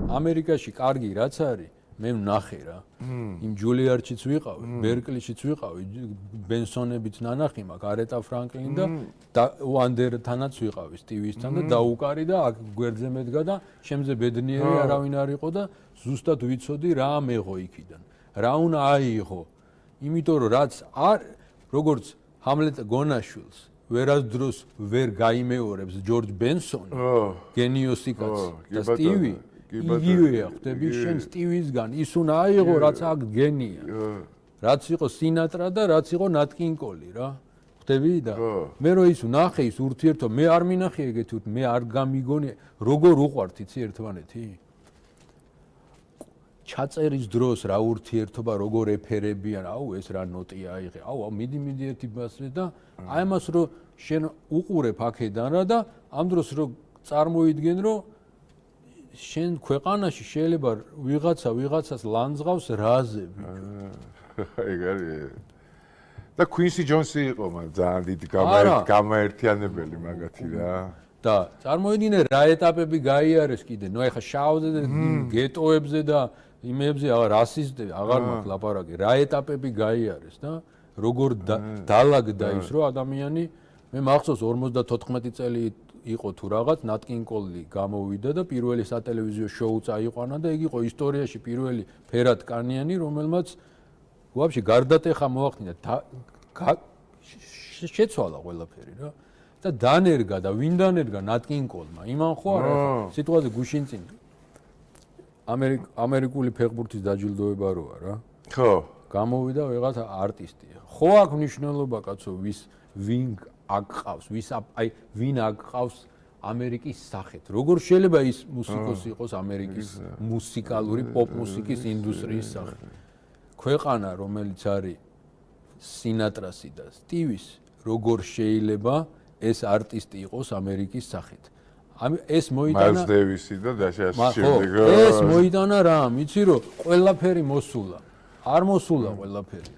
ამერიკაში კარგი რაც არის მე ვნახე რა იმ ჯულიარდშიც ვიყავი ბერკლიშიც ვიყავი ბენსონებიც ნანახი მაქვს არეტა ფრანკლინ და უანდერთანაც ვიყავი სტივისთან და დაუკარი და აქ გვერდზე მედგა და შემზე ბედნიერი არავინ არ იყო და ზუსტად ვიცოდი რა მეღო იქიდან რა უნდა აიღო იმიტომ რომ რაც არ როგორც ჰამლეტ გონაშვილს ვერასდროს ვერ გაიმეორებს ჯორჯ ბენსონი გენიოსი კაცი და სტივი იგივეა ხდები შენ სტივისგან ის უნდა აიღო რაც აქ გენია რაც იყო სინატრა და რაც იყო ნატ კინგ კოლი რა ხდები და მე რო ის ვნახე ის ურთიერთობა მე არ მინახე ეგეთი მე არ გამიგონია როგორ უყვართ იცი ერთმანეთი ჩაწერის დროს რა ურთიერთობა როგორ ეფერებიან აუ ეს რა ნოტია აიღე აუ მიდი ერთი ბასრე და აი ამას რო შენ უყურებ აქედან რა და ამ დროს რო წარმოიდგენ რომ შენ ქვეყანაში შეიძლება ვიღაცას ლანძღავს რაზები ეგ არის და κουინსი ჯონსი იყო მაგრამ ძალიან დიდი გამაერთიანებელი მაგათი რა და წარმოიდგინე რა ეტაპები გაიარეს კიდე ნუ ეხა შავზე და გეტოებზე და იმებზე რასისტები აღარ მაქვს ლაპარაკი რა ეტაპები გაიარეს და როგორ დალაგდა ის რომ ადამიანი მე მახსოვს 54 წელი იყო თუ რაღაც ნატ კინგ კოლი გამოვიდა და პირველი სატელევიზიო შოუ წაიყვანა და იგი იყო ისტორიაში პირველი ფერად კანიანი რომელმაც ვაფშე გარდატეხა მოახდინა შეცვალა ყველაფერი რა და დანერგა და ვინ დანერგა ნატ კინგ კოლმა იმან ხო არა სიტუაცია გუშინ წინ ამერიკული ფეხბურთის დაჯილდოება როა რა ხო გამოვიდა ვიღაცა არტისტია ხო აქ მნიშვნელობა კაცო ვინ აკყავს ვინ აკყავს ამერიკის სახეთ როგორ შეიძლება ის მუსიკოსი იყოს ამერიკის მუსიკალური პოპ მუსიკის ინდუსტრიის სახით ქვეყანა რომელიც არის სინატრასი და სტივის როგორ შეიძლება ეს არტისტი იყოს ამერიკის სახით ეს მოიტანა მაილს დევისი და ეს მოიტანა რა მიცი რომ ყველაფერი მოსულა არ მოსულა ყველაფერი